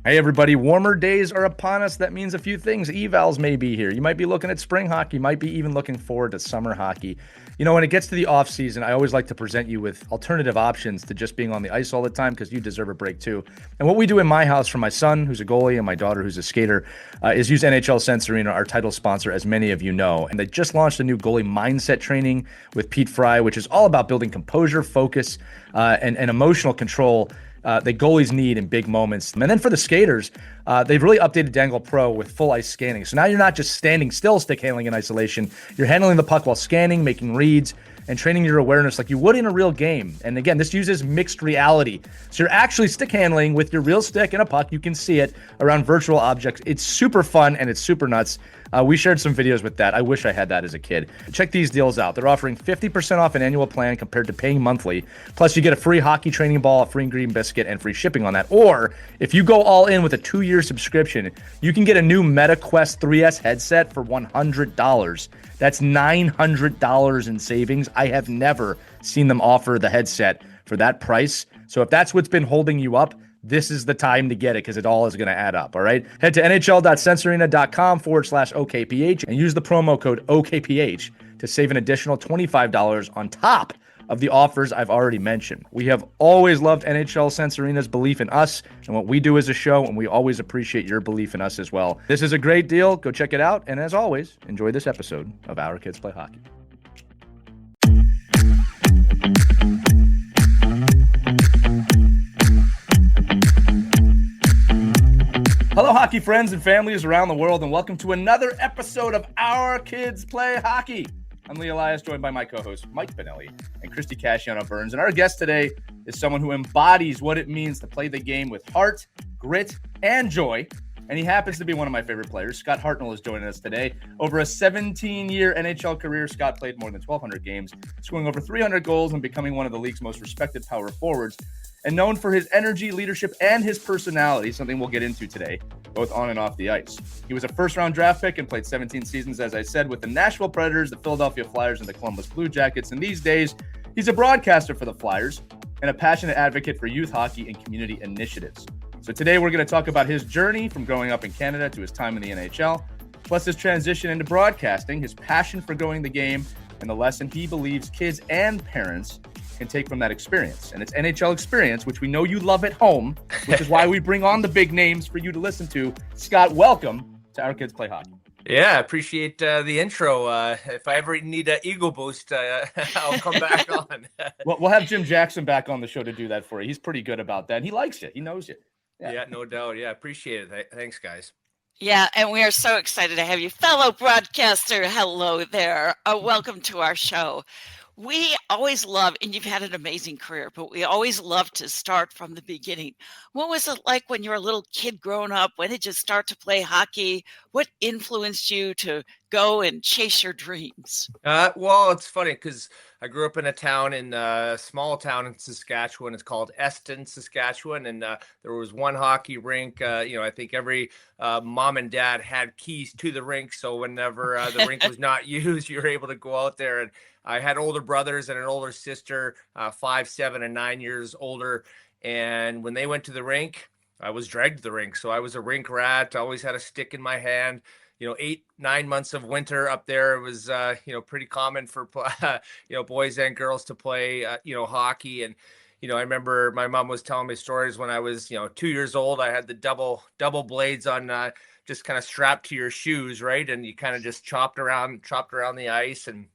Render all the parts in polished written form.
Hey everybody, warmer days are upon us. That means a few things. Evals may be here. You might be looking at spring hockey, you might be even looking forward to summer hockey. When it gets to the off season, I always like to present you with alternative options to just being on the ice all the time because you deserve a break too. And what we do in my house for my son, who's a goalie, and my daughter, who's a skater, is use NHL Sense Arena, our title sponsor, as many of you know. And they just launched a new goalie mindset training with Pete Fry, which is all about building composure, focus, and emotional control that goalies need in big moments. And then for the skaters, they've really updated Dangle Pro with full ice scanning. So now you're not just standing still stick handling in isolation. You're handling the puck while scanning, making reads, and training your awareness like you would in a real game. And again, this uses mixed reality. So you're actually stick handling with your real stick and a puck. You can see it around virtual objects. It's super fun and it's super nuts. We shared some videos with that. I wish I had that as a kid. Check these deals out. They're offering 50% off an annual plan compared to paying monthly. Plus, you get a free hockey training ball, a free green biscuit, and free shipping on that. Or if you go all in with a 2-year subscription, you can get a new MetaQuest 3S headset for $100. That's $900 in savings. I have never seen them offer the headset for that price. So if that's what's been holding you up, this is the time to get it because it all is going to add up. All right. Head to nhl.sensearena.com/OKPH and use the promo code OKPH to save an additional $25 on top of the offers I've already mentioned. We have always loved NHL Sense Arena's belief in us and what we do as a show, and we always appreciate your belief in us as well. This is a great deal. Go check it out. And as always, enjoy this episode of Our Kids Play Hockey. Hello, hockey friends and families around the world, and welcome to another episode of Our Kids Play Hockey. I'm Elias, joined by my co-hosts Mike Bonelli and Christy Casciano-Burns. And our guest today is someone who embodies what it means to play the game with heart, grit, and joy. And he happens to be one of my favorite players. Scott Hartnell is joining us today. Over a 17-year NHL career, Scott played more than 1,200 games, scoring over 300 goals and becoming one of the league's most respected power forwards. And known for his energy, leadership, and his personality, something we'll get into today, both on and off the ice. He was a first-round draft pick and played 17 seasons, as I said, with the Nashville Predators, the Philadelphia Flyers, and the Columbus Blue Jackets. And these days, he's a broadcaster for the Flyers and a passionate advocate for youth hockey and community initiatives. So today we're going to talk about his journey from growing up in Canada to his time in the NHL, plus his transition into broadcasting, his passion for growing the game, and the lesson he believes kids and parents can take from that experience. And it's NHL experience, which we know you love at home, which is why we bring on the big names for you to listen to. Scott, welcome to Our Kids Play Hockey. Yeah, I appreciate the intro. If I ever need an ego boost, I'll come back on. Well, we'll have Jim Jackson back on the show to do that for you. He's pretty good about that. And he likes you. He knows you. Yeah, no doubt. Yeah, appreciate it. Thanks, guys. Yeah, and we are so excited to have you, fellow broadcaster. Hello there. Welcome to our show. We always love, and you've had an amazing career, but we always love to start from the beginning. What was it like when you were a little kid growing up? When did you start to play hockey? What influenced you to go and chase your dreams? Well, it's funny because I grew up in a small town in Saskatchewan. It's called Eston, Saskatchewan. And there was one hockey rink. I think every mom and dad had keys to the rink. So whenever the rink was not used, you were able to go out there. And I had older brothers and an older sister, 5, 7, and 9 years older. And when they went to the rink, I was dragged to the rink. So I was a rink rat. I always had a stick in my hand. 8, 9 months of winter up there, it was, pretty common for, boys and girls to play, hockey. And, I remember my mom was telling me stories when I was, 2 years old. I had the double blades on, just kind of strapped to your shoes, right? And you kind of just chopped around the ice. And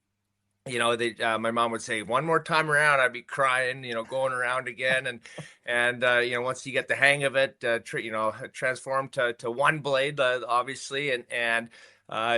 my mom would say, one more time around, I'd be crying, going around again. And once you get the hang of it, transform to one blade, obviously. And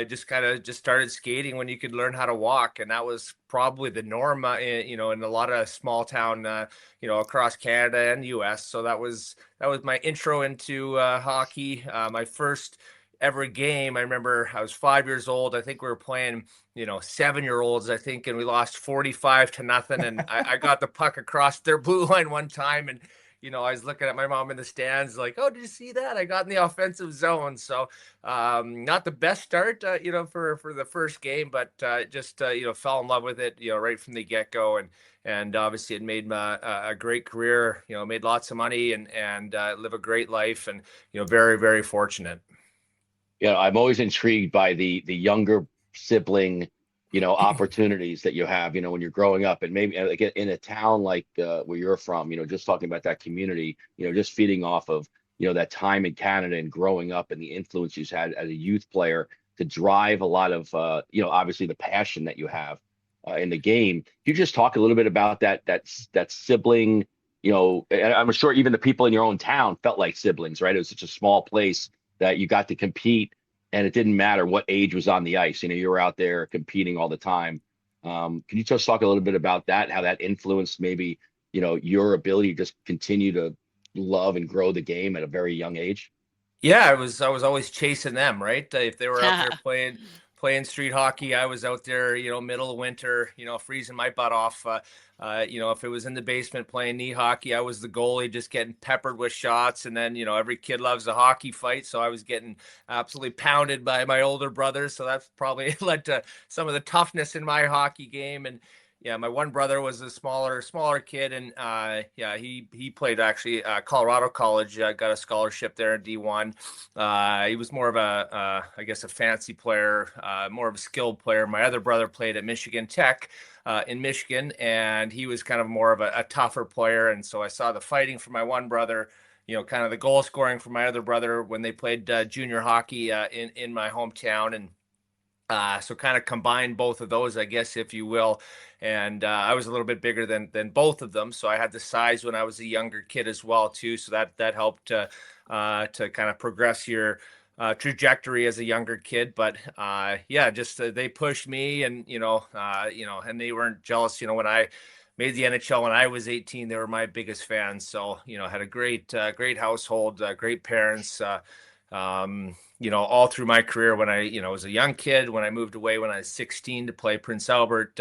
just started skating when you could learn how to walk. And that was probably the norm, in a lot of small town, across Canada and US. So that was my intro into hockey. My first ever game, I remember I was 5 years old. I think we were playing 7-year-olds, I think, and we lost 45-0. And I got the puck across their blue line one time, and I was looking at my mom in the stands like, oh, did you see that? I got in the offensive zone. So not the best start, for the first game, but just fell in love with it, right from the get-go. And obviously it made a great career, made lots of money and live a great life, and, very, very fortunate. I'm always intrigued by the younger sibling, opportunities that you have, when you're growing up, and maybe like in a town like where you're from, just talking about that community, just feeding off of, that time in Canada and growing up and the influence you've had as a youth player to drive a lot of, obviously the passion that you have in the game. Can you just talk a little bit about that sibling, and I'm sure even the people in your own town felt like siblings, right? It was such a small place that you got to compete, and it didn't matter what age was on the ice. You were out there competing all the time. Can you just talk a little bit about that, how that influenced maybe, your ability to just continue to love and grow the game at a very young age? Yeah, I was always chasing them, right? If they were out there playing street hockey, I was out there, middle of winter, freezing my butt off. If it was in the basement playing knee hockey, I was the goalie just getting peppered with shots. And then, every kid loves a hockey fight. So I was getting absolutely pounded by my older brothers. So that's probably led to some of the toughness in my hockey game. And yeah, my one brother was a smaller kid, and he played actually Colorado College. Got a scholarship there in D1. He was more of a fancy player, more of a skilled player. My other brother played at Michigan Tech in Michigan, and he was kind of more of a tougher player. And so I saw the fighting from my one brother, kind of the goal scoring from my other brother when they played junior hockey in my hometown, and so kind of combined both of those, I guess, if you will. And I was a little bit bigger than both of them, so I had the size when I was a younger kid as well too. So that helped to kind of progress your trajectory as a younger kid. But they pushed me, and and they weren't jealous. When I made the NHL when I was 18, they were my biggest fans. So had a great household, great parents. All through my career, when I, was a young kid, when I moved away when I was 16 to play Prince Albert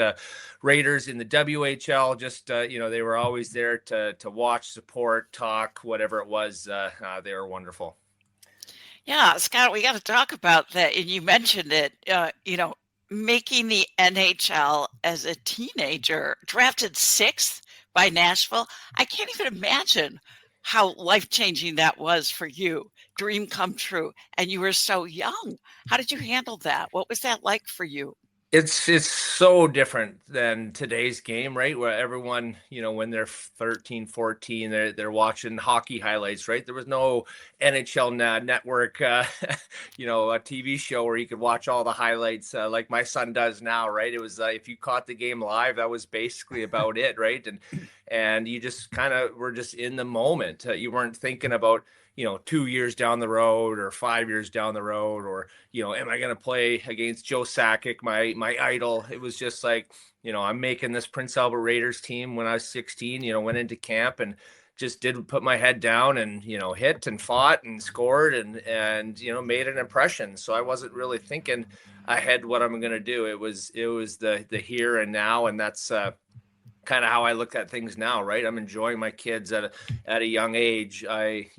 Raiders in the WHL, just, they were always there to watch, support, talk, whatever it was. They were wonderful. Yeah, Scott, we got to talk about that. And you mentioned it, making the NHL as a teenager, drafted 6th by Nashville. I can't even imagine how life-changing that was for you. Dream come true. And you were so young. How did you handle that? What was that like for you? It's so different than today's game, right? Where everyone, when they're 13, 14, they're watching hockey highlights, right? There was no NHL network, a TV show where you could watch all the highlights like my son does now, right? It was if you caught the game live, that was basically about it, right? And you just kind of were just in the moment. You weren't thinking about 2 years down the road or 5 years down the road, or, am I going to play against Joe Sakic, my idol? It was just like, I'm making this Prince Albert Raiders team when I was 16, went into camp and just did put my head down and, hit and fought and scored and made an impression. So I wasn't really thinking ahead what I'm going to do. It was the here and now. And that's, kind of how I look at things now, right? I'm enjoying my kids at a young age. I,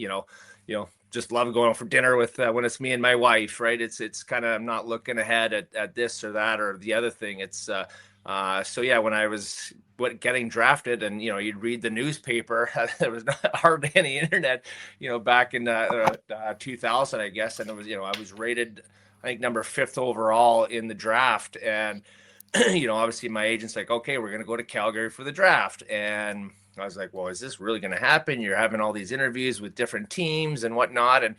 just love going for dinner with when it's me and my wife, right? It's kind of, I'm not looking ahead at this or that or the other thing. It's so yeah, when I was getting drafted, and you'd read the newspaper, there was not hardly any internet, back in 2000, I guess, and it was, I was rated, I think, number 5th overall in the draft, and obviously my agent's like, okay, we're going to go to Calgary for the draft. And I was like, well, is this really going to happen? You're having all these interviews with different teams and whatnot. And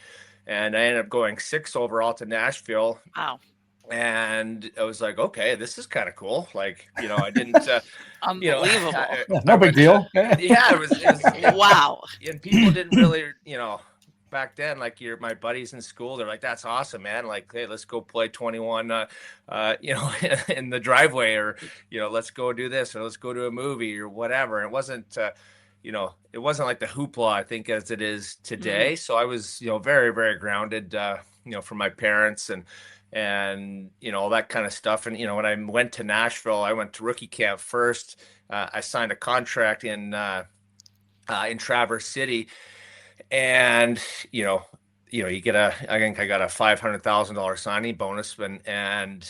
I ended up going 6th overall to Nashville. Wow. And I was like, okay, this is kind of cool. Like, I didn't, unbelievable. No big deal. Yeah, it was wow. And people didn't really, back then, like my buddies in school, they're like, that's awesome, man. Like, hey, let's go play 21, in the driveway, or, let's go do this, or let's go to a movie or whatever. And it wasn't, it wasn't like the hoopla, I think, as it is today. So I was, very, very grounded, from my parents and all that kind of stuff. And, when I went to Nashville, I went to rookie camp first. I signed a contract in in Traverse City. And, you get I think I got a $500,000 signing bonus, and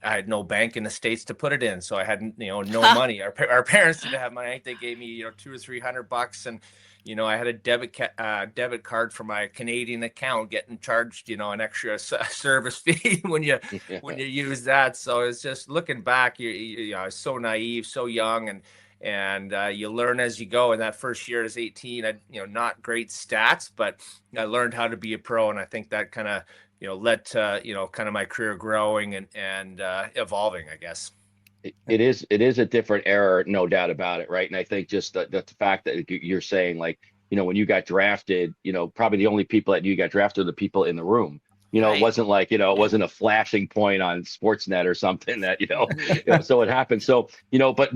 I had no bank in the States to put it in. So I had, no money. Our parents didn't have money. I think they gave me, $200 or $300, and, I had a debit card for my Canadian account getting charged, an extra service fee when you use that. So it's just looking back, I was so naive, so young, and you learn as you go. And that first year as 18, I, not great stats, but I learned how to be a pro. And I think that kind of, led to, kind of my career growing and evolving, I guess. It is a different era, no doubt about it, right? And I think just the fact that you're saying, like, when you got drafted, probably the only people that you got drafted are the people in the room. Right. It wasn't like, it wasn't a flashing point on Sportsnet or something that, so it happened. So, but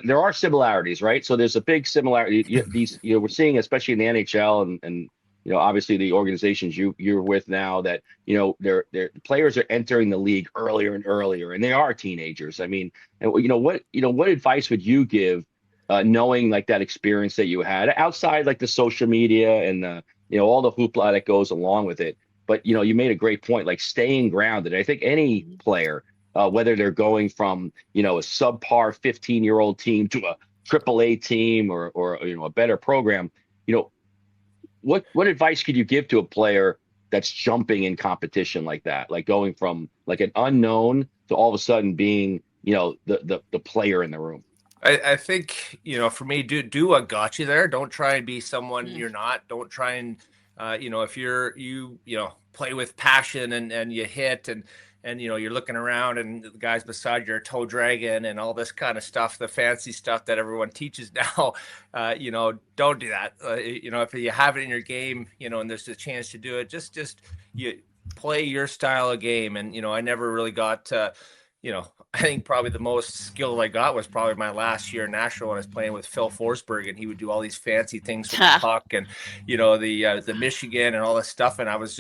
there are similarities, right? So there's a big similarity. We're seeing, especially in the NHL and obviously the organizations you're with now, that, their players are entering the league earlier and earlier, and they are teenagers. I mean, what advice would you give, knowing like that experience that you had outside, like the social media and all the hoopla that goes along with it? But, you made a great point, like staying grounded. I think any player, whether they're going from, a subpar 15-year-old team to a AAA team or a better program, what advice could you give to a player that's jumping in competition like that, like going from like an unknown to all of a sudden being, the player in the room? I think, for me, do what got you there. Don't try and be someone you're not. Don't try and, if you play with passion and you hit and you're looking around and the guys beside you are toe dragging and all this kind of stuff, the fancy stuff that everyone teaches now, don't do that. If you have it in your game, and there's a chance to do it, just you play your style of game. And, I never really got, I think probably the most skill I got was probably my last year in Nashville when I was playing with Phil Forsberg, and he would do all these fancy things with the puck and, the Michigan and all this stuff. And I was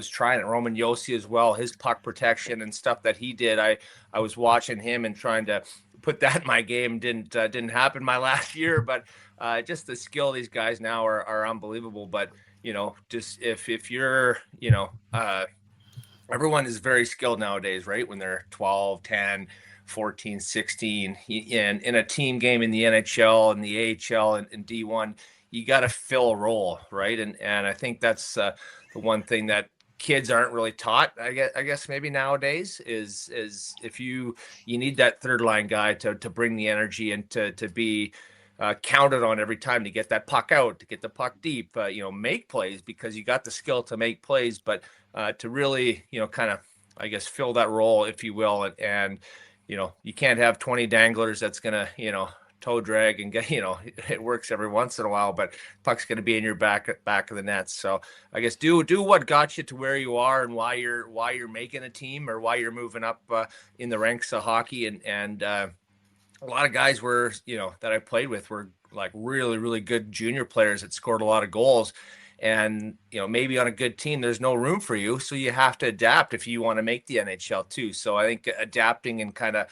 trying it. Roman Josi as well, his puck protection and stuff that he did. I was watching him and trying to put that in my game. Didn't happen my last year, but just the skill of these guys now are unbelievable. But, just if you're, everyone is very skilled nowadays, right? When they're 12, 10, 14, 16, and in a team game in the NHL and the AHL and D1, you got to fill a role, right? And I think that's the one thing that kids aren't really taught, I guess maybe nowadays is if you need that third line guy to bring the energy and to be counted on every time to get that puck out, to get the puck deep, make plays, because you got the skill to make plays, but to really, kind of, I guess, fill that role, if you will. And you can't have 20 danglers that's going to, toe drag and get, it works every once in a while, but puck's going to be in your back of the net. So I guess do what got you to where you are and why you're making a team or why you're moving up in the ranks of hockey. And a lot of guys were, that I played with were like really, really good junior players that scored a lot of goals. And, maybe on a good team, there's no room for you. So you have to adapt if you want to make the NHL too. So I think adapting and kind of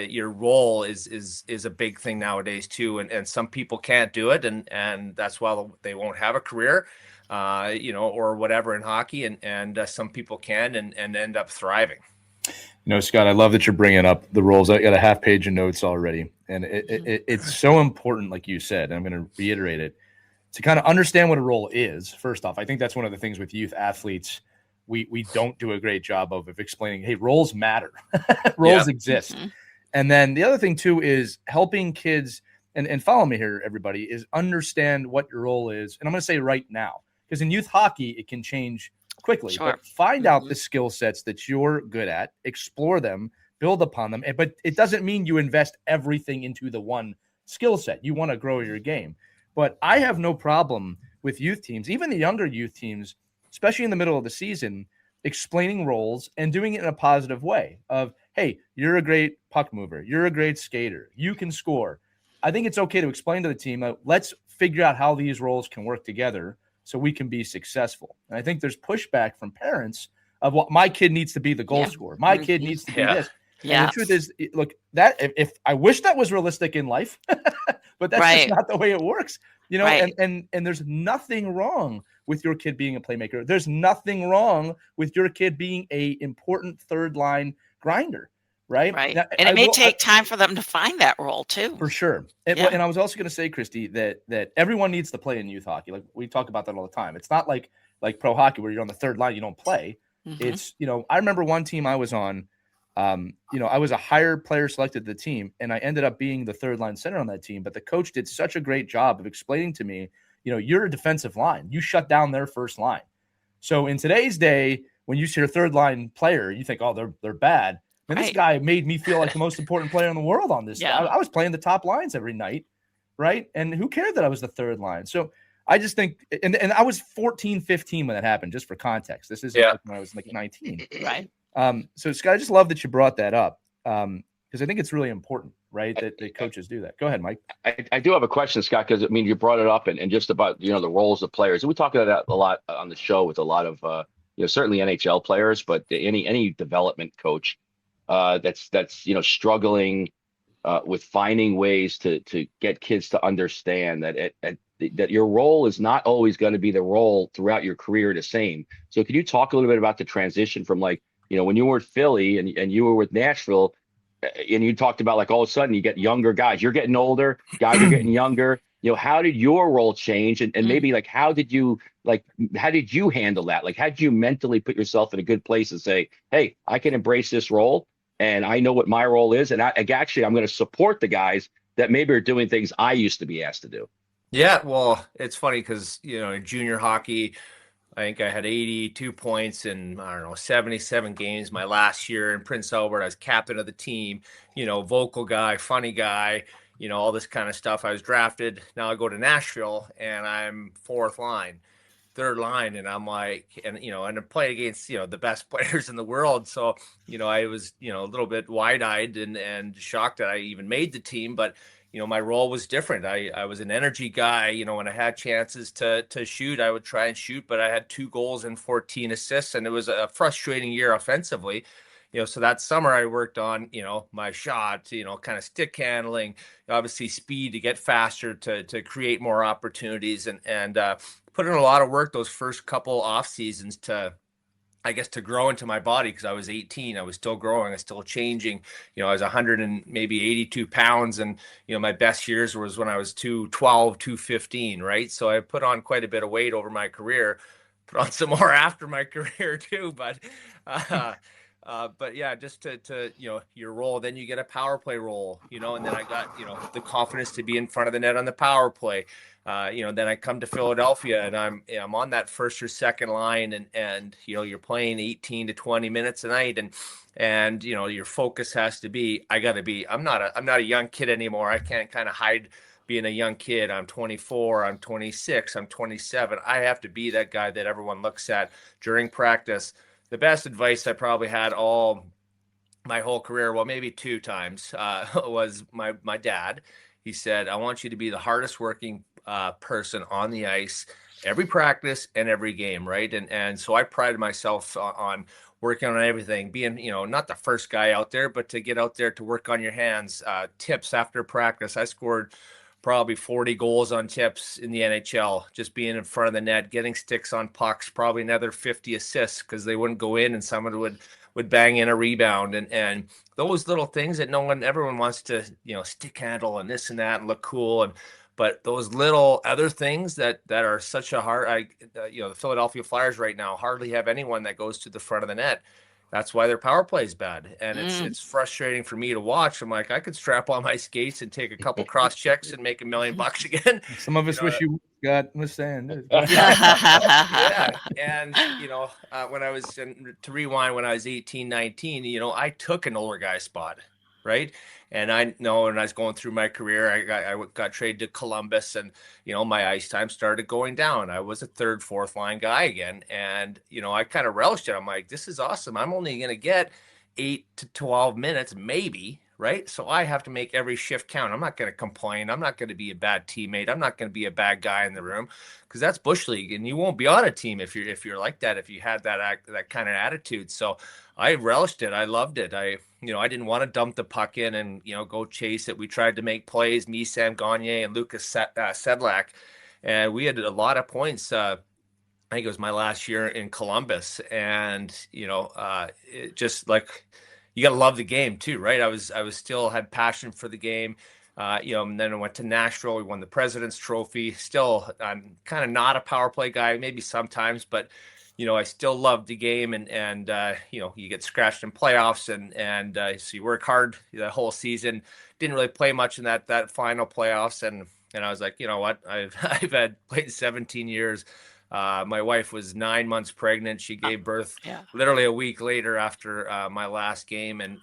your role is a big thing nowadays too. And some people can't do it. And that's why they won't have a career, or whatever in hockey. And some people can and end up thriving. Scott, I love that you're bringing up the roles. I got a half page of notes already. And it's so important, like you said, and I'm going to reiterate it, to kind of understand what a role is. First off, I think that's one of the things with youth athletes we don't do a great job of explaining, hey, roles matter. Roles exist. Mm-hmm. And then the other thing too is helping kids, and follow me here, everybody, is understand what your role is. And I'm going to say right now, because in youth hockey, it can change quickly. Sure. But find out the skill sets that you're good at, explore them, build upon them. But it doesn't mean you invest everything into the one skill set. You want to grow your game. But I have no problem with youth teams, even the younger youth teams, especially in the middle of the season, explaining roles and doing it in a positive way of, hey, you're a great puck mover. You're a great skater. You can score. I think it's okay to explain to the team, let's figure out how these roles can work together so we can be successful. And I think there's pushback from parents of what my kid needs to be the goal scorer. My kid needs to be this. Yeah. And the truth is, look, that if I wish that was realistic in life, but that's just Right. not the way it works. Right. And there's nothing wrong with your kid being a playmaker. There's nothing wrong with your kid being a important third line grinder, right? Right. Now, And it may take time for them to find that role too. for sure. And, Yeah. and I was also going to say, Christy, that everyone needs to play in youth hockey. Like we talk about that all the time. It's not like pro hockey where you're on the third line, you don't play. Mm-hmm. It's, I remember one team I was on, I was a higher player selected to the team, and I ended up being the third line center on that team. But the coach did such a great job of explaining to me, you're a defensive line. You shut down their first line. So in today's day, when you see a third line player, you think, oh, they're bad. And this guy made me feel like the most important player in the world on this. Yeah. I was playing the top lines every night, right? And who cared that I was the third line? So I just think, and I was 14, 15 when that happened, just for context. This is like when I was like 19. Right. So Scott, I just love that you brought that up because I think it's really important, right, that coaches do that. Go ahead, Mike. I do have a question, Scott, because you brought it up and just about the roles of players. And we talk about that a lot on the show with a lot of certainly NHL players, but any development coach that's struggling with finding ways to get kids to understand that your role is not always going to be the role throughout your career the same. So could you talk a little bit about the transition from when you were at Philly and you were with Nashville, and you talked about all of a sudden you get younger guys, you're getting older, guys are getting younger. How did your role change, and maybe how did you handle that? How did you mentally put yourself in a good place and say, hey, I can embrace this role, and I know what my role is, and I'm going to support the guys that maybe are doing things I used to be asked to do. Yeah, well, it's funny because in junior hockey, I think I had 82 points in 77 games my last year in Prince Albert. I was captain of the team, vocal guy, funny guy, all this kind of stuff. I was drafted. Now I go to Nashville and I'm third line, and I'm and I play against the best players in the world. So I was a little bit wide-eyed and shocked that I even made the team, but my role was different. I was an energy guy. When I had chances to shoot, I would try and shoot, but I had 2 goals and 14 assists, and it was a frustrating year offensively. So that summer I worked on, my shot, kind of stick handling, obviously speed to get faster, to create more opportunities, and put in a lot of work those first couple off seasons to grow into my body, because I was 18. I was still growing. I was still changing. I was 100 and maybe 82 pounds. And, my best years was when I was 212, 215, right? So I put on quite a bit of weight over my career, put on some more after my career too. But yeah, just to your role, then you get a power play role, and then I got, the confidence to be in front of the net on the power play. Then I come to Philadelphia and I'm on that first or second line, and you're playing 18 to 20 minutes a night, and your focus has to be, I'm not a young kid anymore. I can't kind of hide being a young kid. I'm 24, I'm 26, I'm 27. I have to be that guy that everyone looks at during practice. The best advice I probably had all my whole career, well, maybe 2 times, was my dad. He said, I want you to be the hardest working person on the ice every practice and every game, right? And so I prided myself on working on everything, being not the first guy out there, but to get out there to work on your hands. Tips after practice, I scored probably 40 goals on tips in the NHL, just being in front of the net, getting sticks on pucks, probably another 50 assists because they wouldn't go in and someone would bang in a rebound, and those little things that everyone wants to stick handle and this and that and look cool, but those little other things that are such a hard, the Philadelphia Flyers right now hardly have anyone that goes to the front of the net. That's why their power play is bad, and it's frustrating for me to watch. I'm like, I could strap on my skates and take a couple cross checks and make $1 million again. Some of us wish you got was saying. Yeah, and when I was to rewind, when I was 18, 19, I took an older guy spot, right? And I know when I was going through my career, I got traded to Columbus, and my ice time started going down. I was a 3rd, 4th line guy again, and I kind of relished it. I'm like, this is awesome. I'm only going to get 8 to 12 minutes, maybe, right? So I have to make every shift count. I'm not going to complain. I'm not going to be a bad teammate. I'm not going to be a bad guy in the room, because that's bush league, and you won't be on a team if you're like that, if you had that kind of attitude. So I relished it. I loved it. I didn't want to dump the puck in and go chase it. We tried to make plays. Me, Sam Gagne, and Lucas Sedlak, and we had a lot of points. I think it was my last year in Columbus, and it just like, you got to love the game too, right? I was still had passion for the game, and then I went to Nashville. We won the President's Trophy. Still, I'm kind of not a power play guy, maybe sometimes, but I still love the game, and you get scratched in playoffs, and so you work hard the whole season. Didn't really play much in that final playoffs, and I was like, you know what, I've had played 17 years. My wife was 9 months pregnant. She gave birth literally a week later after my last game, and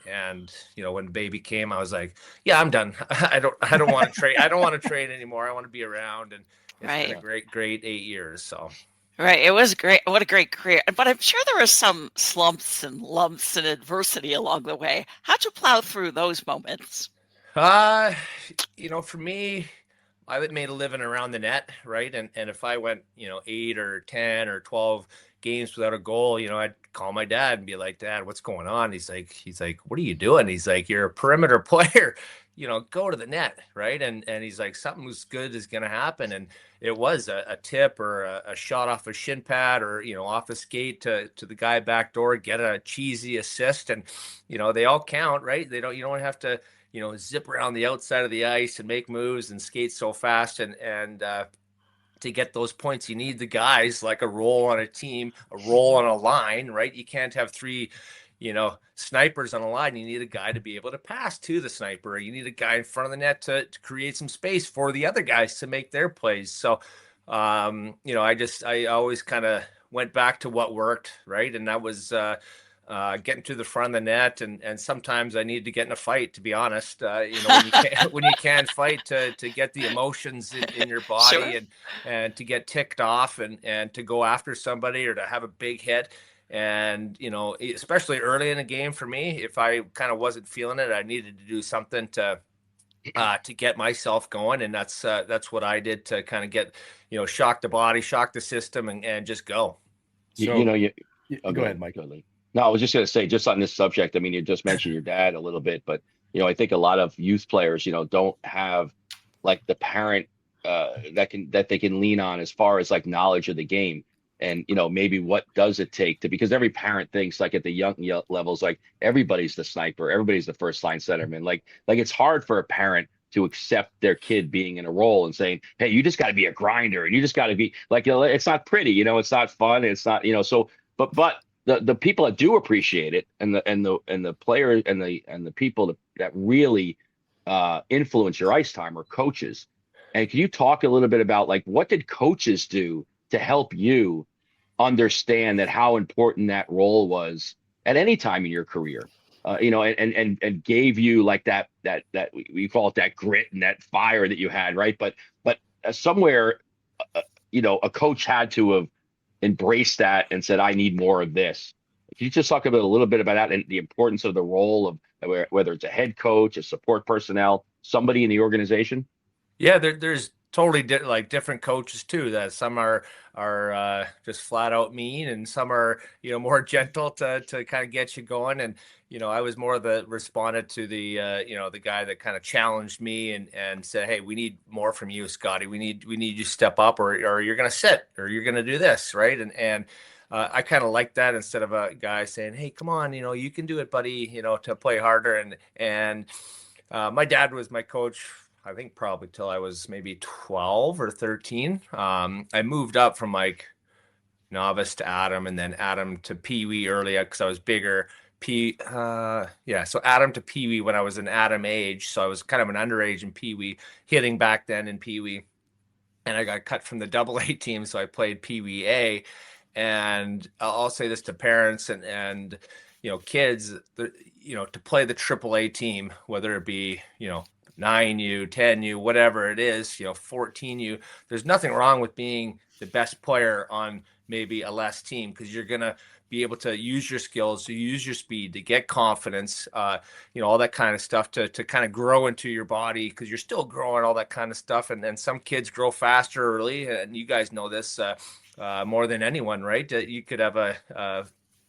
when the baby came, I was like, yeah, I'm done. I don't want to trade. I don't want to trade anymore. I want to be around, and it's been a great 8 years. So. Right. It was great. What a great career. But I'm sure there were some slumps and lumps and adversity along the way. How'd you plow through those moments? For me, I made a living around the net, right? And if I went, 8 or 10 or 12 games without a goal, I'd call my dad and be like, Dad, what's going on? He's like, what are you doing? He's like, you're a perimeter player, go to the net, right? And he's like, something good is going to happen. And it was a tip or a shot off a shin pad, or, off a skate to the guy back door, get a cheesy assist. And, they all count, right? You don't have to, zip around the outside of the ice and make moves and skate so fast. And to get those points, you need the guys, like a role on a team, a role on a line, right? You can't have 3, snipers on a line. You need a guy to be able to pass to the sniper. You need a guy in front of the net to create some space for the other guys to make their plays. So, I always kind of went back to what worked, right? And that was, getting to the front of the net, and sometimes I need to get in a fight, to be honest. When you can't fight, to get the emotions in your body, Sure. and to get ticked off, and to go after somebody, or to have a big hit. And especially early in the game for me, if I kind of wasn't feeling it, I needed to do something to get myself going, and that's what I did to kind of get shock the body, shock the system, and just go. So, go ahead, Mike. No, I was just going to say, just on this subject, I mean, you just mentioned your dad a little bit, but, I think a lot of youth players, don't have like the parent that they can lean on as far as like knowledge of the game. And, maybe what does it take because every parent thinks, like, at the young levels, like everybody's the sniper, everybody's the first line centerman. Like it's hard for a parent to accept their kid being in a role and saying, hey, you just got to be a grinder, and you just got to be like, it's not pretty, it's not fun. It's not, so, but the people that do appreciate it, and the players and the people that really influence your ice time are coaches. And can you talk a little bit about, like, what did coaches do to help you understand that how important that role was at any time in your career? And gave you like that we call it that grit and that fire that you had, right? But somewhere, a coach had to have embraced that and said, I need more of this. Can you just talk a little bit about that and the importance of the role of whether it's a head coach, a support personnel, somebody in the organization? Yeah, there's totally different coaches too. That some are just flat out mean, and some are more gentle to kind of get you going. And I was more responded to the the guy that kind of challenged me and said, hey, we need more from you, Scotty. We need you to step up, or you're gonna sit, or you're gonna do this, right? And I kind of like that, instead of a guy saying, hey, come on, you can do it, buddy, to play harder. And my dad was my coach, I think probably till I was maybe 12 or 13. I moved up from like novice to Adam, and then Adam to Pee Wee early because I was bigger. So Adam to Pee Wee when I was an Adam age. So I was kind of an underage in Pee Wee, hitting back then in Pee Wee. And I got cut from the AA team, so I played Pee Wee A. And I'll say this to parents and kids, to play the AAA team, whether it be 9U, 10U, whatever it is, 14U. There's nothing wrong with being the best player on maybe a less team, because you're going to be able to use your skills, to use your speed, to get confidence, all that kind of stuff to kind of grow into your body, because you're still growing, all that kind of stuff. And then some kids grow faster early, and you guys know this more than anyone, right? You could have a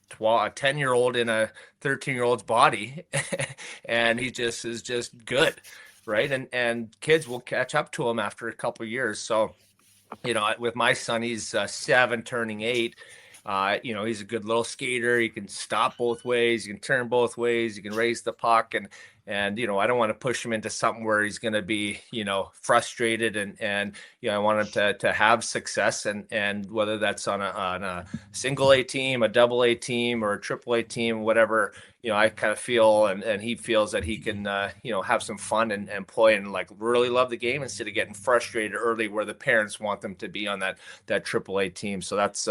10-year-old in a 13-year-old's body and he just is just good, right? And kids will catch up to him after a couple of years. So, with my son, he's 7 turning 8. He's a good little skater. He can stop both ways. He can turn both ways. He can raise the puck. And I don't want to push him into something where he's going to be, frustrated. And I want him to have success. And whether that's on a single A team, a double A team, or a triple A team, whatever, I kind of feel and he feels that he can, have some fun and play and like really love the game instead of getting frustrated early where the parents want them to be on that triple A team. So that's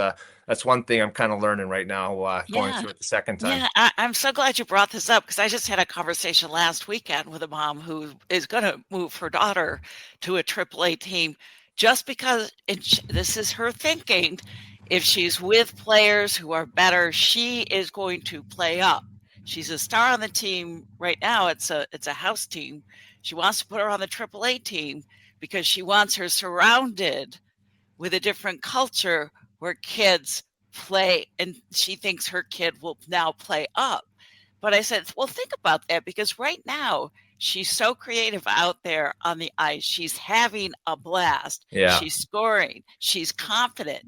one thing I'm kind of learning right now, going through it the second time. Yeah, I'm so glad you brought this up, because I just had a conversation last weekend with a mom who is going to move her daughter to a AAA team just because this is her thinking. If she's with players who are better, she is going to play up. She's a star on the team right now. It's a house team. She wants to put her on the AAA team because she wants her surrounded with a different culture where kids play, and she thinks her kid will now play up. But I said, well, think about that, because right now she's so creative out there on the ice. She's having a blast. Yeah. She's scoring. She's confident.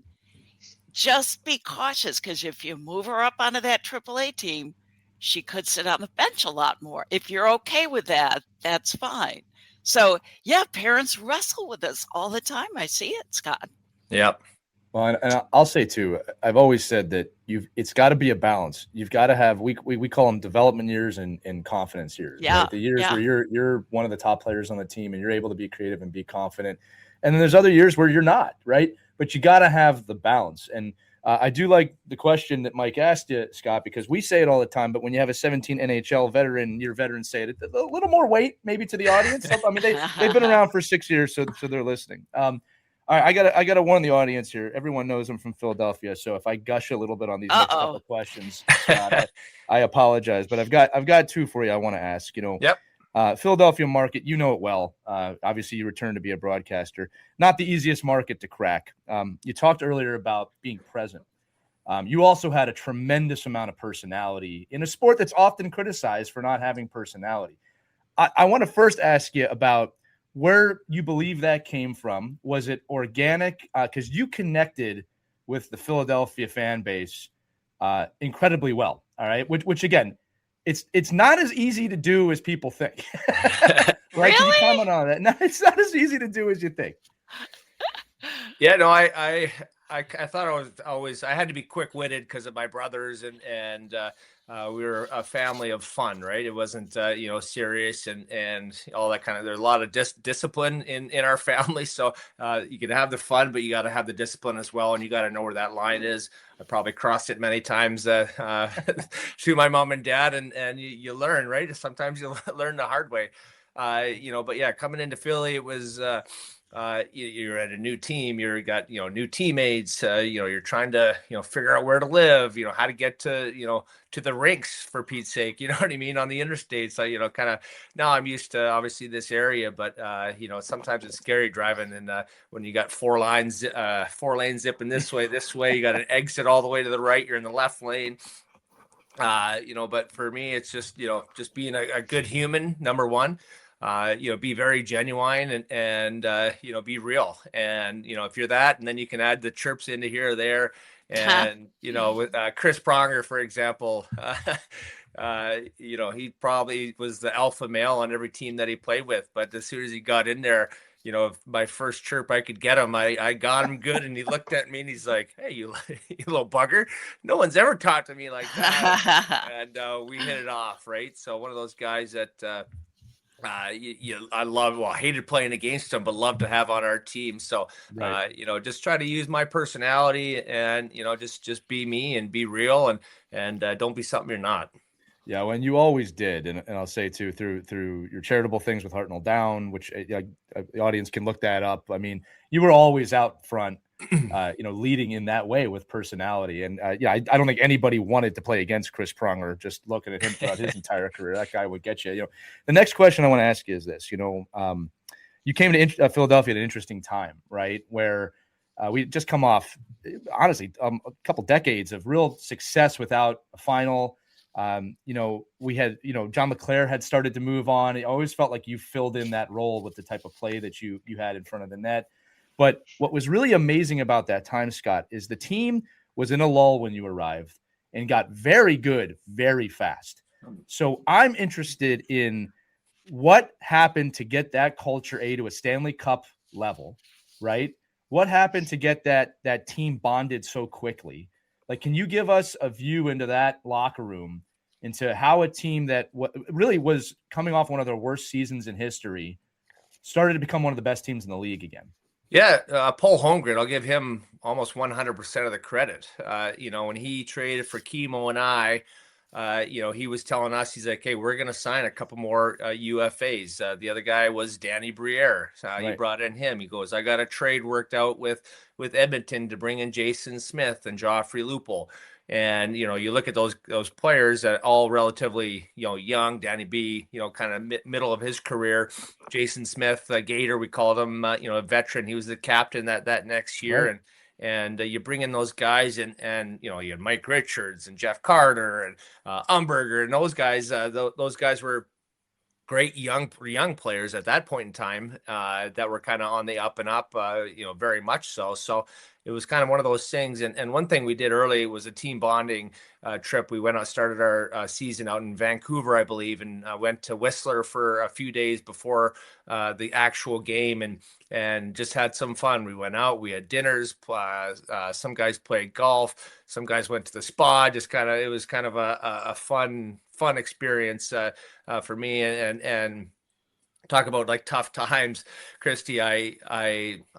Just be cautious, because if you move her up onto that AAA team, she could sit on the bench a lot more. If you're okay with that, that's fine. So, yeah, parents wrestle with this all the time. I see it, Scott. Yep. Well, and I'll say too, I've always said that it's got to be a balance. You've got to have, we call them development years and confidence years. Yeah. Right? The years where you're one of the top players on the team and you're able to be creative and be confident. And then there's other years where you're not, right? But you got to have the balance. And I do like the question that Mike asked you, Scott, because we say it all the time, but when you have a 17 NHL veteran, your veterans say it, a little more weight maybe to the audience. I mean, they've been around for 6 years, so they're listening. All right, I got to warn the audience here. Everyone knows I'm from Philadelphia, so if I gush a little bit on these next couple questions, Scott, I apologize. But I've got 2 for you I want to ask. Yep. Philadelphia market, you know it well. Obviously, you returned to be a broadcaster. Not the easiest market to crack. You talked earlier about being present. You also had a tremendous amount of personality in a sport that's often criticized for not having personality. I want to first ask you about where you believe that came from. Was it organic? Because you connected with the Philadelphia fan base incredibly well. All right, which again, it's not as easy to do as people think. Right? Really? Can you comment on that? No, it's not as easy to do as you think. Yeah, no, I thought I had to be quick-witted because of my brothers and we were a family of fun, right? It wasn't serious and all that kind of. There's a lot of discipline in our family, so you can have the fun, but you got to have the discipline as well, and you got to know where that line is. I probably crossed it many times to my mom and dad, and you learn, right? Sometimes you learn the hard way, But yeah, coming into Philly, it was. You're at a new team, you got, new teammates, you're trying to, figure out where to live, how to get to, to the rinks, for Pete's sake, you know what I mean? On the interstate. So, kind of now I'm used to obviously this area, but, sometimes it's scary driving. And when you got 4 lanes zipping this way, you got an exit all the way to the right, you're in the left lane. But for me, it's just, just being a good human, number one. Be very genuine and be real. And, if you're that, and then you can add the chirps into here or there. And, with Chris Pronger, for example, he probably was the alpha male on every team that he played with. But as soon as he got in there, my first chirp, I could get him. I got him good. And he looked at me and he's like, "Hey, you little bugger. No one's ever talked to me like that." And we hit it off. Right. So one of those guys that, I hated playing against him, but love to have on our team. So, right. Just try to use my personality and, just be me and be real and don't be something you're not. Yeah. When you always did. And I'll say too, through your charitable things with Hartnell Down, which the audience can look that up. I mean, you were always out front, leading in that way with personality. And I don't think anybody wanted to play against Chris Pronger. Just looking at him throughout his entire career, that guy would get you. The next question I want to ask you is this: you came to Philadelphia at an interesting time, right? Where we just come off, honestly, a couple decades of real success without a final. We had, John LeClair had started to move on. It always felt like you filled in that role with the type of play that you had in front of the net. But what was really amazing about that time, Scott, is the team was in a lull when you arrived and got very good very fast. So I'm interested in what happened to get that culture to a Stanley Cup level, right? What happened to get that team bonded so quickly? Like, can you give us a view into that locker room, into how a team that really was coming off one of their worst seasons in history started to become one of the best teams in the league again? Yeah, Paul Holmgren, I'll give him almost 100% of the credit. When he traded for Chemo and I, he was telling us, he's like, hey, we're going to sign a couple more UFAs. The other guy was Danny Briere. He brought in him. He goes, I got a trade worked out with Edmonton to bring in Jason Smith and Joffrey Lupul. And, you look at those players that all relatively, young. Danny B, kind of middle of his career. Jason Smith, Gator, we called him, a veteran. He was the captain that next year. Right. And you bring in those guys and you had Mike Richards and Jeff Carter and Umberger and those guys. Those guys were great young players at that point in time that were kind of on the up and up, very much so. So it was kind of one of those things. And one thing we did early was a team bonding trip. We went out, started our season out in Vancouver, I believe, and went to Whistler for a few days before the actual game and just had some fun. We went out, we had dinners, some guys played golf, some guys went to the spa. It was kind of a fun experience for me and talk about like tough times, Christy. I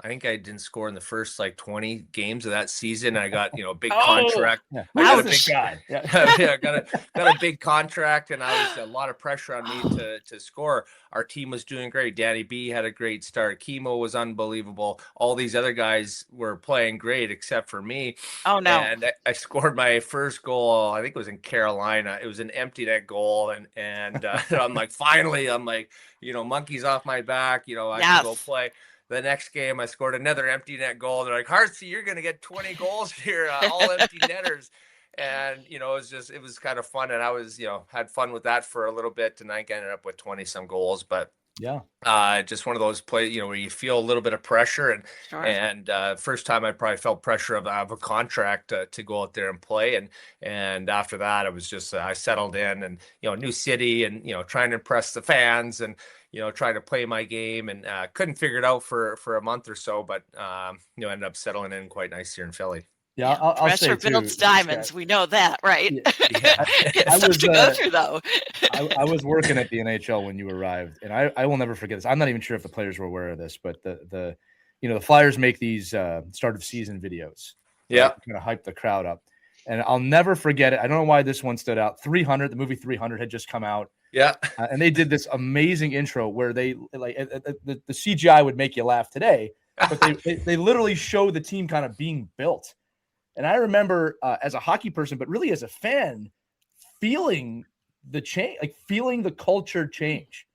think I didn't score in the first like 20 games of that season. I got a big contract. Yeah. I got a big guy. yeah, got a big contract, and I was a lot of pressure on me to score. Our team was doing great. Danny B had a great start. Chemo was unbelievable. All these other guys were playing great except for me. Oh no! And I scored my first goal. I think it was in Carolina. It was an empty net goal, and I'm like, finally, monkeys off my back. I can go play. The next game, I scored another empty net goal. They're like, Hartsey, you're going to get 20 goals here, all empty netters. And, it was kind of fun. And I was, had fun with that for a little bit. And I ended up with 20 some goals. But yeah, just one of those plays, where you feel a little bit of pressure. And first time I probably felt pressure of a contract to go out there and play. And after that, it was just, I settled in and, new city and, trying to impress the fans and, trying to play my game and couldn't figure it out for a month or so, but, ended up settling in quite nice here in Philly. Yeah, I'll say too, builds diamonds. We know that, right? Yeah. It's tough to go through, though. I was working at the NHL when you arrived, and I will never forget this. I'm not even sure if the players were aware of this, but the Flyers make these start of season videos. Yeah, kind of hype the crowd up, and I'll never forget it. I don't know why this one stood out. 300, the movie 300 had just come out. Yeah, and they did this amazing intro where they the CGI would make you laugh today, but they literally show the team kind of being built. And I remember as a hockey person, but really as a fan, feeling the change, like feeling the culture change,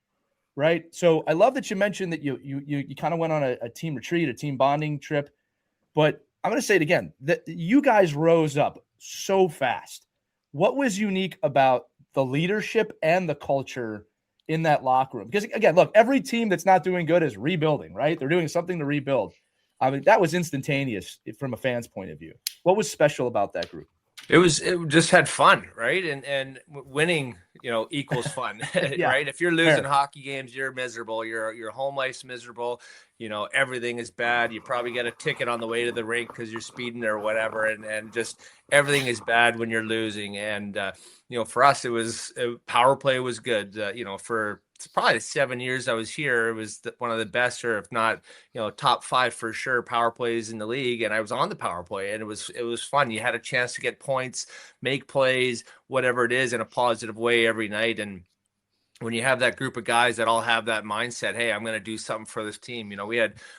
right? So I love that you mentioned that you kind of went on a team retreat, a team bonding trip. But I'm going to say it again, that you guys rose up so fast. What was unique about the leadership and the culture in that locker room? Because again, look, every team that's not doing good is rebuilding, right? They're doing something to rebuild. I mean, that was instantaneous from a fan's point of view. What was special about that group? It just had fun, right? And winning, equals fun, Yeah, right? If you're losing hockey games, you're miserable. Your home life's miserable. Everything is bad. You probably get a ticket on the way to the rink because you're speeding or whatever. And just everything is bad when you're losing. And, for us, power play was good. For probably 7 years I was here, it was one of the best, or if not, top 5 for sure, power plays in the league. And I was on the power play, and it was fun. You had a chance to get points, make plays, whatever it is, in a positive way every night. And when you have that group of guys that all have that mindset, hey, I'm going to do something for this team.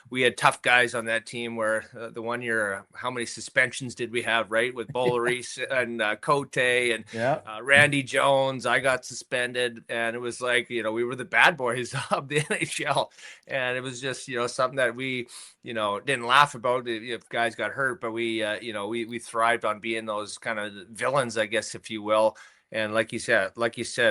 We had tough guys on that team where the one year, how many suspensions did we have, right? With Bollery and Cote and Randy Jones, I got suspended, and it was like, we were the bad boys of the NHL. And it was just, something that we, didn't laugh about if guys got hurt, but we thrived on being those kind of villains, I guess, if you will. And like you said,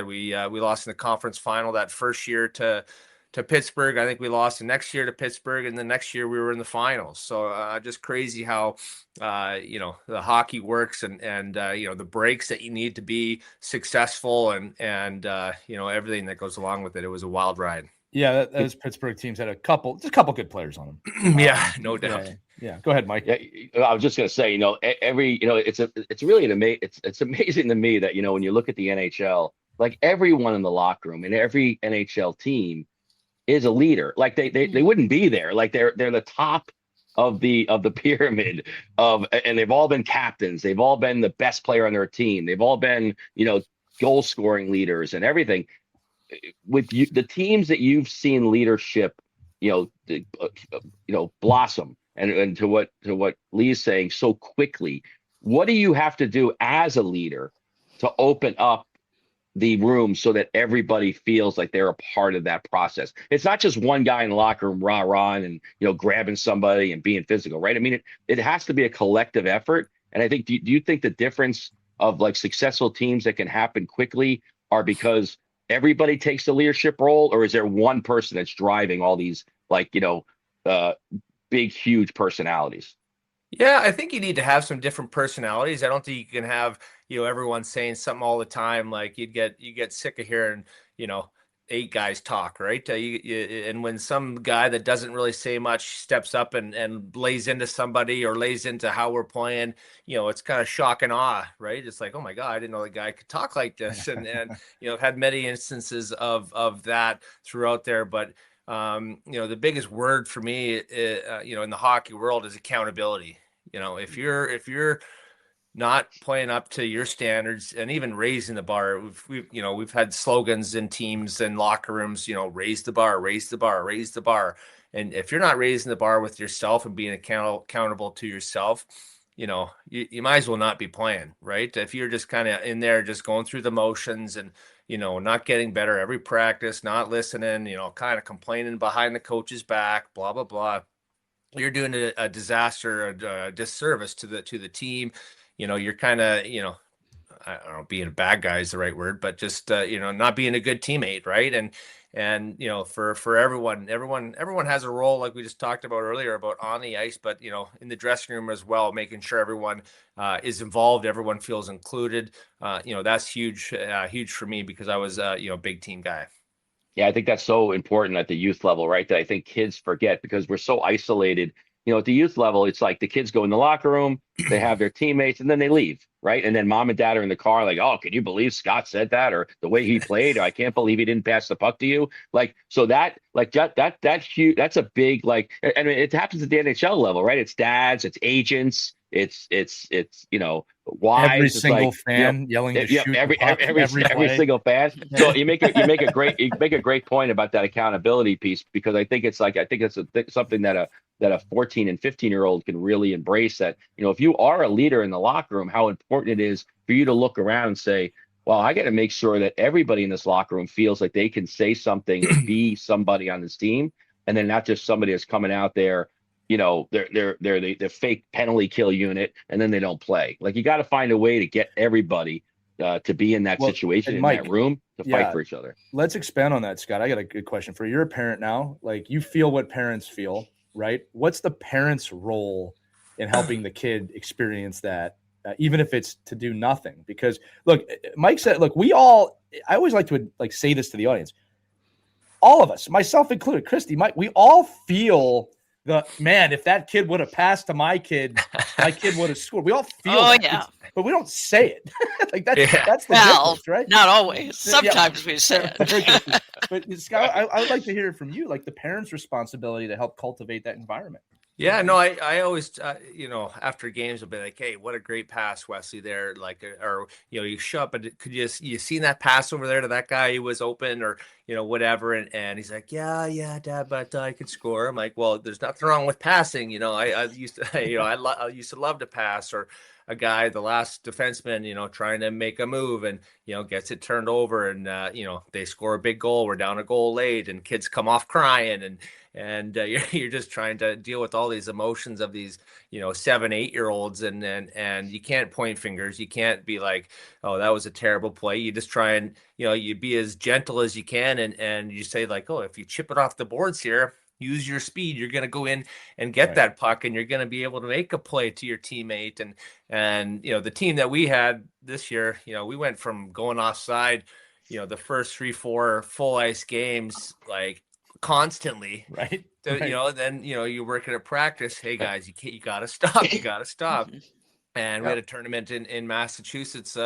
we lost in the conference final that first year to Pittsburgh. I think we lost the next year to Pittsburgh, and the next year we were in the finals. So just crazy how the hockey works, and the breaks that you need to be successful, and everything that goes along with it. It was a wild ride. Yeah, those Pittsburgh teams had a couple good players on them. Yeah, no doubt. Yeah, go ahead, Mike. Yeah, I was just gonna say, it's really it's amazing to me that when you look at the NHL, like everyone in the locker room and every NHL team is a leader. Like they wouldn't be there. Like they're the top of the pyramid and they've all been captains. They've all been the best player on their team. They've all been goal scoring leaders and everything. With the teams that you've seen leadership, blossom and to what Lee's saying so quickly, what do you have to do as a leader to open up the room so that everybody feels like they're a part of that process? It's not just one guy in the locker room rah-rah and grabbing somebody and being physical, right? I mean, it has to be a collective effort. And I think, do you think the difference of like successful teams that can happen quickly are because everybody takes the leadership role, or is there one person that's driving all these big, huge personalities? Yeah, I think you need to have some different personalities. I don't think you can have, everyone saying something all the time. Like you get sick of hearing, 8 guys talk, right? And when some guy that doesn't really say much steps up and lays into somebody or lays into how we're playing, it's kind of shock and awe, right? It's like, oh my God, I didn't know the guy could talk like this. And I've had many instances of that throughout there. But, the biggest word for me, in the hockey world is accountability. If you're not playing up to your standards and even raising the bar, we've had slogans in teams and locker rooms, raise the bar, raise the bar, raise the bar. And if you're not raising the bar with yourself and being accountable to yourself, you might as well not be playing, right? If you're just kind of in there, just going through the motions and, not getting better every practice, not listening, kind of complaining behind the coach's back, blah, blah, blah. You're doing a disaster, a disservice to the team. You're kind of, I don't know, being a bad guy is the right word, but just, not being a good teammate. Right. And, for everyone has a role, like we just talked about earlier about on the ice, but, in the dressing room as well, making sure everyone is involved, everyone feels included. That's huge for me because I was, a big team guy. Yeah, I think that's so important at the youth level, right? That I think kids forget because we're so isolated. At the youth level, it's like the kids go in the locker room, they have their teammates, and then they leave, right? And then mom and dad are in the car like, oh, can you believe Scott said that? Or the way he played, or I can't believe he didn't pass the puck to you. Like, so that's huge. That's a big, like, I mean, it happens at the NHL level, right? It's dads, it's agents, it's wives. Every single fan yelling to shoot every single fan. So you make a great point about that accountability piece, because I think it's something that a 14 and 15-year-old can really embrace, that, if you are a leader in the locker room, how important it is for you to look around and say, well, I got to make sure that everybody in this locker room feels like they can say something and be somebody on this team. And then not just somebody that's coming out there, they're the fake penalty kill unit, and then they don't play. Like, you got to find a way to get everybody to be in that situation, Mike, in that room, to fight for each other. Let's expand on that, Scott. I got a good question for you. You're a parent now. Like, you feel what parents feel, right? What's the parent's role in helping the kid experience that, even if it's to do nothing? Because look, Mike said, look, I always like to say this to the audience. All of us, myself included, Christy, Mike, we all feel if that kid would have passed to my kid would have scored. We all feel that. Yeah. But we don't say it. That's the difference, right? Not always. Sometimes we say it. But Scott, I would like to hear from you, like the parents' responsibility to help cultivate that environment. Yeah, no, I always, after games, I'll be like, hey, what a great pass, Wesley, there. Like, or, you show up and could you seen that pass over there to that guy who was open or, whatever. And he's like, yeah, Dad, but I could score. I'm like, well, there's nothing wrong with passing. I used to, I used to love to pass, or a guy, the last defenseman, trying to make a move and, gets it turned over and, they score a big goal. We're down a goal late and kids come off crying and you're just trying to deal with all these emotions of these 7-8 year olds and you can't point fingers. You can't be like, oh, that was a terrible play. You just try and you be as gentle as you can and you say like, oh, if you chip it off the boards here, use your speed, you're going to go in and get that puck and you're going to be able to make a play to your teammate. And the team that we had this year, we went from going offside the first 3-4 full ice games like constantly, right? Then you're working at practice. Hey guys, you gotta stop. You gotta stop. And we had a tournament in Massachusetts.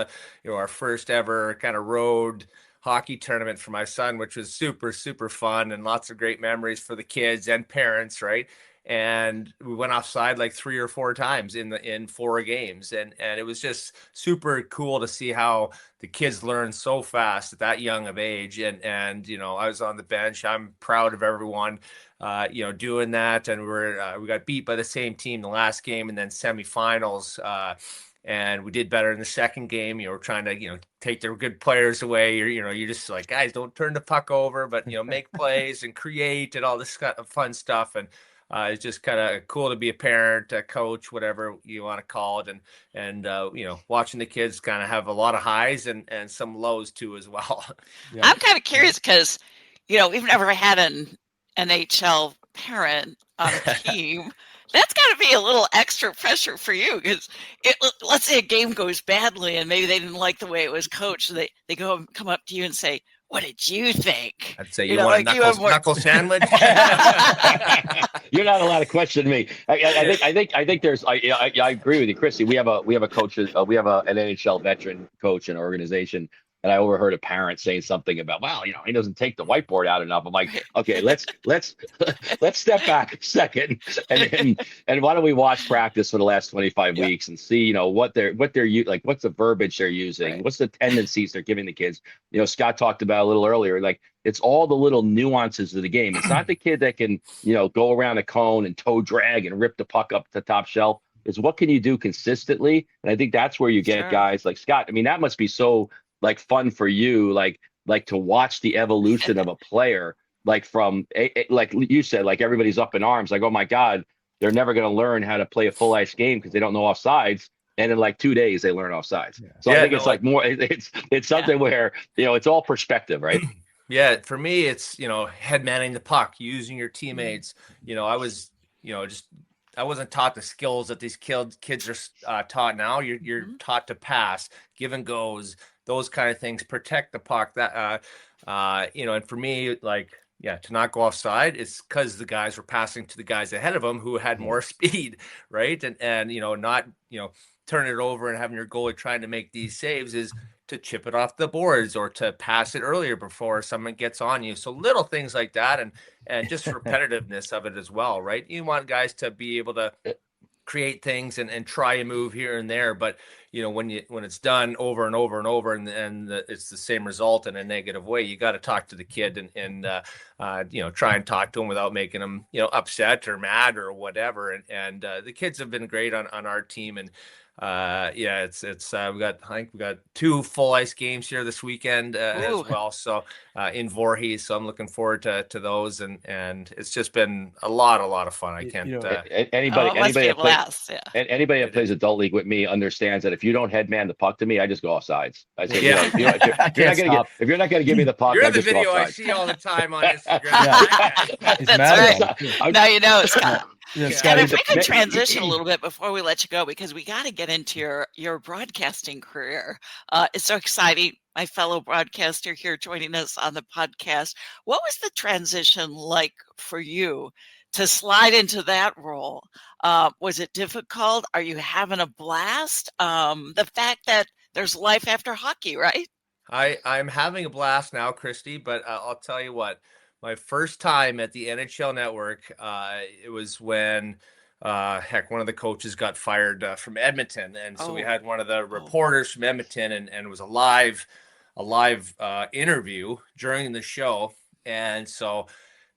Our first ever kind of road hockey tournament for my son, which was super super fun and lots of great memories for the kids and parents, right? And we went offside like 3 or 4 times in 4 games, and it was just super cool to see how the kids learn so fast at that young of age. And I was on the bench. I'm proud of everyone, doing that. And we got beat by the same team the last game, and then semifinals. And we did better in the second game. We're trying to, take their good players away. You're just like, guys, don't turn the puck over, but make plays and create and all this kind of fun stuff. And it's just kind of cool to be a parent, a coach, whatever you want to call it, and watching the kids kind of have a lot of highs and some lows too as well. Yeah. I'm kind of curious because we've never had an NHL parent on a team. That's got to be a little extra pressure for you because let's say a game goes badly and maybe they didn't like the way it was coached. So they come up to you and say, "What did you think?" I'd say you want a knuckle sandwich. You're not allowed to question me. I think there's. I agree with you, Christy. We have a coach. We have an NHL veteran coach in our organization. And I overheard a parent saying something about, well, he doesn't take the whiteboard out enough. I'm like, okay, let's step back a second, and why don't we watch practice for the last 25 weeks and see, what they're like, what's the verbiage they're using, what's the tendencies they're giving the kids. Scott talked about a little earlier, like it's all the little nuances of the game. It's not the kid that can, go around a cone and toe drag and rip the puck up the top shelf. It's what can you do consistently, and I think that's where you get guys like Scott. I mean, that must be so like fun for you, like to watch the evolution of a player, like from like you said, like everybody's up in arms, like, oh my God, they're never going to learn how to play a full ice game because they don't know offsides. And in like 2 days they learn offsides. So I think it's like more, it's something where, it's all perspective, right? Yeah. For me, it's, head manning the puck, using your teammates. I was, I wasn't taught the skills that these kids are taught now. You're taught to pass, give and goes, those kind of things, protect the puck. That and for me, like, to not go offside, it's because the guys were passing to the guys ahead of them who had more speed, right? And not turn it over and having your goalie trying to make these saves is to chip it off the boards or to pass it earlier before someone gets on you. So little things like that, and just repetitiveness of it as well, right? You want guys to be able to create things and try a move here and there, but when it's done over and over and over and it's the same result in a negative way, you got to talk to the kid and try and talk to him without making him upset or mad or whatever. And the kids have been great on our team, and it's we got 2 full ice games here this weekend as well. So in Voorhees, so I'm looking forward to those, and it's just been a lot of fun. I can't. Anybody that plays adult league with me understands that if you don't headman the puck to me, I just go offsides. I say, if you're not going to give me the puck, you're I the just video go I offsides. see all the time on Instagram. That's right. Now you know, Scott. Scott, if we could transition a little bit before we let you go, because we got to get into your broadcasting career. It's so exciting. My fellow broadcaster here joining us on the podcast. What was the transition like for you to slide into that role? Was it difficult? Are you having a blast? The fact that there's life after hockey, right? I'm having a blast now, Christy, but I'll tell you what. My first time at the NHL Network, it was when heck, one of the coaches got fired from Edmonton, and so we Oh. had one of the reporters from Edmonton, and it was a live interview during the show, and so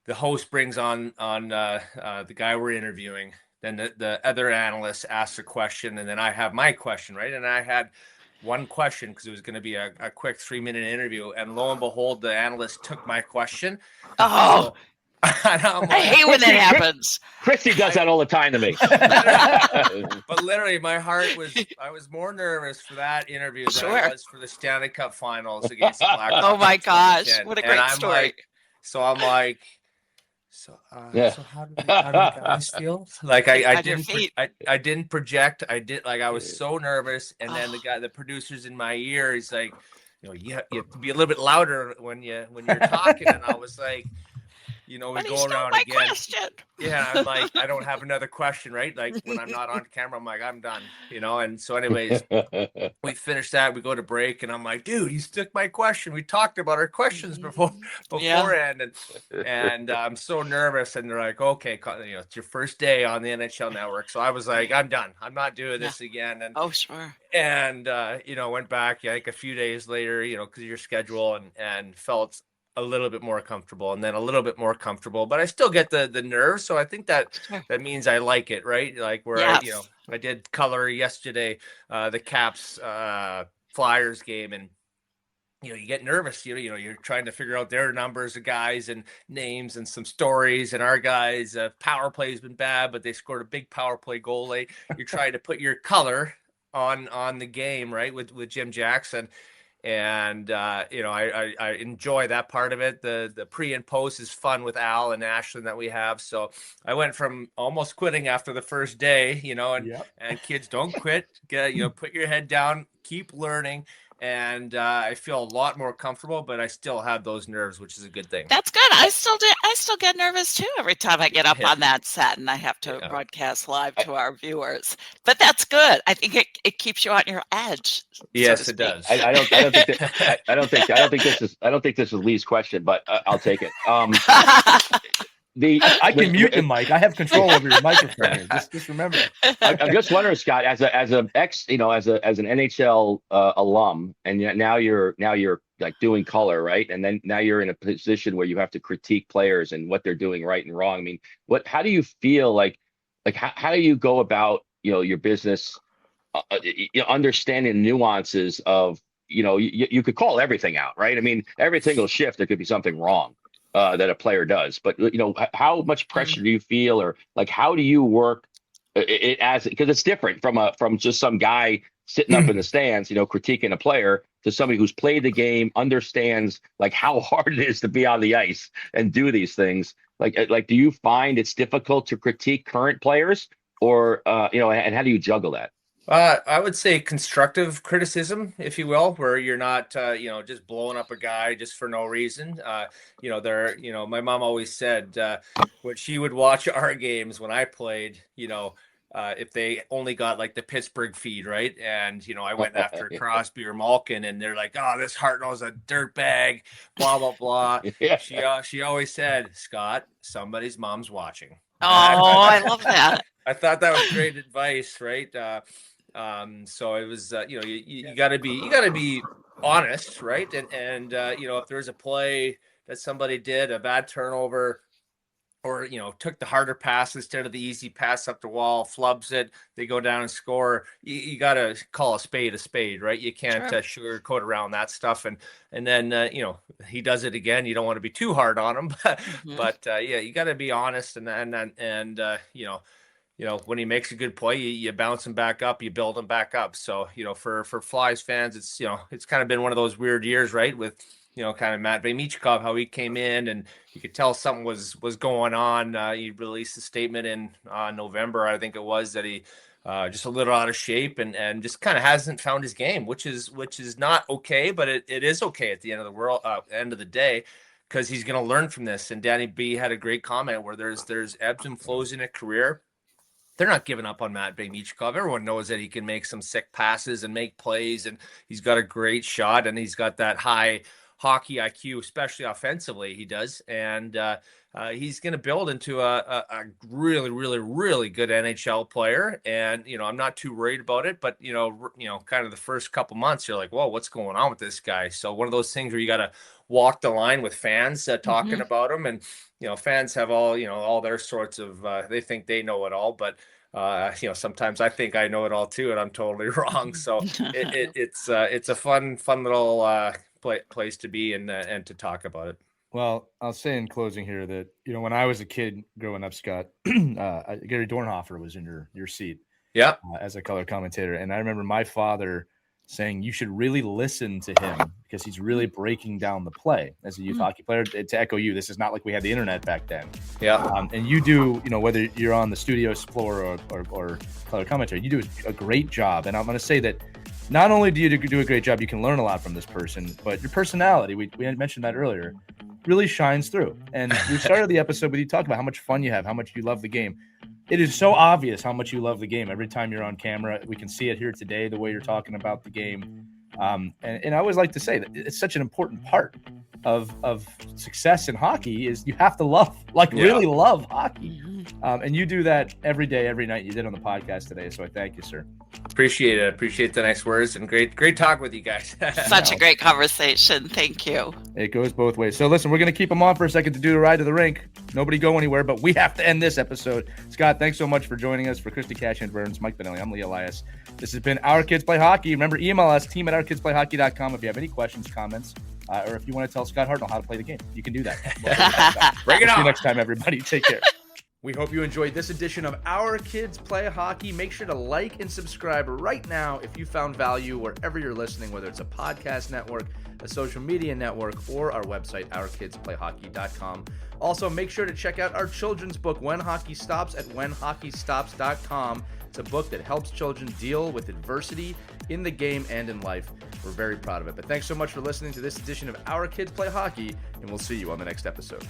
the host brings on the guy we're interviewing. Then the other analyst asks a question, and then I have my question, right? And I had one question because it was going to be a quick 3-minute interview, and lo and behold, the analyst took my question. Oh, So, and I'm I like, hate when that happens. Christy does that all the time to me. but literally, I was more nervous for that interview than I Sure. was for the Stanley Cup Finals against the Blackhawks. Oh my in gosh, 2010. what a And great I'm story. like, so I'm like, so how do the guys feel? Like I On your didn't feet. I didn't project. I was so nervous, and then the producer's in my ear. He's like, you have to be a little bit louder when you're talking, and I was like, we But he go stole around my again. question. Yeah, I'm like, I don't have another question, right? Like when I'm not on camera, I'm like, I'm done, And so, anyways, we finished that. We go to break, and I'm like, dude, you took my question. We talked about our questions beforehand, and I'm so nervous. And they're like, okay, it's your first day on the NHL Network. So I was like, I'm done. I'm not doing this again. And Oh, sure. and went back like a few days later, because of your schedule, and felt a little bit more comfortable, and then a little bit more comfortable, but I still get the nerves. So I think that means I like it, right? Like where Yes. I did color yesterday, the Caps Flyers game, and you get nervous. You're trying to figure out their numbers of guys and names and some stories. And our guys' power play has been bad, but they scored a big power play goal late. You're trying to put your color on the game, right? With Jim Jackson. And I enjoy that part of it. The pre and post is fun with Al and Ashlyn that we have. So I went from almost quitting after the first day, and kids, don't quit. Put your head down, keep learning. And I feel a lot more comfortable, but I still have those nerves, which is a good thing. That's good. I still get nervous too every time I get up on that set and I have to broadcast live to our viewers. But that's good. I think it keeps you on your edge. Yes, it does. I don't think this is Lee's question, but I'll take it. I can mute the mic. I have control over your microphone here. Just remember. I'm just wondering, Scott, as an ex, as an NHL alum, and now you're like doing color, right? And then now you're in a position where you have to critique players and what they're doing right and wrong. I mean, how do you feel like how do you go about your business, understanding nuances of you could call everything out, right? I mean, every single shift there could be something wrong that a player does, but how much pressure do you feel, or like how do you work it as, because it's different from just some guy sitting up in the stands, critiquing a player, to somebody who's played the game, understands like how hard it is to be on the ice and do these things. Like do you find it's difficult to critique current players, or and how do you juggle that? I would say constructive criticism, if you will, where you're not, just blowing up a guy just for no reason. My mom always said when she would watch our games when I played, if they only got like the Pittsburgh feed, right? And, I went after Crosby or Malkin, and they're like, oh, this Hartnell's a dirtbag, blah, blah, blah. Yeah. She always said, Scott, somebody's mom's watching. Oh, I love that. I thought that was great advice, right? So it was, you gotta be honest, right? And if there's a play that somebody did, a bad turnover, or took the harder pass instead of the easy pass up the wall, flubs it, they go down and score, you gotta call a spade, right? You can't sugarcoat around that stuff. And then he does it again. You don't want to be too hard on him, but you gotta be honest, and when he makes a good play, you bounce him back up, you build him back up. So, for Flyers fans, it's kind of been one of those weird years, right? With, kind of Matt Michkov, how he came in and you could tell something was going on. He released a statement in November, I think it was, that he just a little out of shape and just kind of hasn't found his game, which is not okay, but it is okay at the end of the day, because he's going to learn from this. And Danny B had a great comment where there's ebbs and flows in a career. They're not giving up on Matt Michkov. Everyone knows that he can make some sick passes and make plays, and he's got a great shot, and he's got that high hockey IQ, especially offensively. He does, and he's going to build into a really, really, really good NHL player. And, I'm not too worried about it, but, kind of the first couple months, you're like, whoa, what's going on with this guy? So one of those things where you got to walk the line with fans talking about him. And, fans have all their sorts of, they think they know it all, but, sometimes I think I know it all too, and I'm totally wrong. So it's a fun little place to be and to talk about it. Well, I'll say in closing here that, when I was a kid growing up, Scott, Gary Dornhofer was in your seat as a color commentator. And I remember my father saying, you should really listen to him because he's really breaking down the play as a youth hockey player. To echo you, this is not like we had the internet back then. Yeah. And you do, whether you're on the studio floor or color commentary, you do a great job. And I'm going to say that not only do you do a great job, you can learn a lot from this person, but your personality, we had mentioned that earlier, really shines through. And we started the episode with you talking about how much fun you have, how much you love the game. It is so obvious how much you love the game. Every time you're on camera, we can see it here today, the way you're talking about the game. And I always like to say that it's such an important part of success in hockey is you have to really love hockey. And you do that every day, every night. You did on the podcast today. So I thank you, sir. Appreciate it. Appreciate the nice words and great talk with you guys. Such a great conversation. Thank you. It goes both ways. So listen, we're going to keep them on for a second to do the ride to the rink. Nobody go anywhere, but we have to end this episode. Scott, thanks so much for joining us. For Christy Casciano-Burns, Mike Bonelli, I'm Lee Elias. This has been Our Kids Play Hockey. Remember, email us, team@ourkidsplayhockey.com if you have any questions, comments, or if you want to tell Scott Hartnell how to play the game. You can do that. Bring it on. See you next time, everybody. Take care. We hope you enjoyed this edition of Our Kids Play Hockey. Make sure to like and subscribe right now if you found value wherever you're listening, whether it's a podcast network, a social media network, or our website, ourkidsplayhockey.com. Also, make sure to check out our children's book, When Hockey Stops, at whenhockeystops.com. It's a book that helps children deal with adversity in the game and in life. We're very proud of it. But thanks so much for listening to this edition of Our Kids Play Hockey, and we'll see you on the next episode.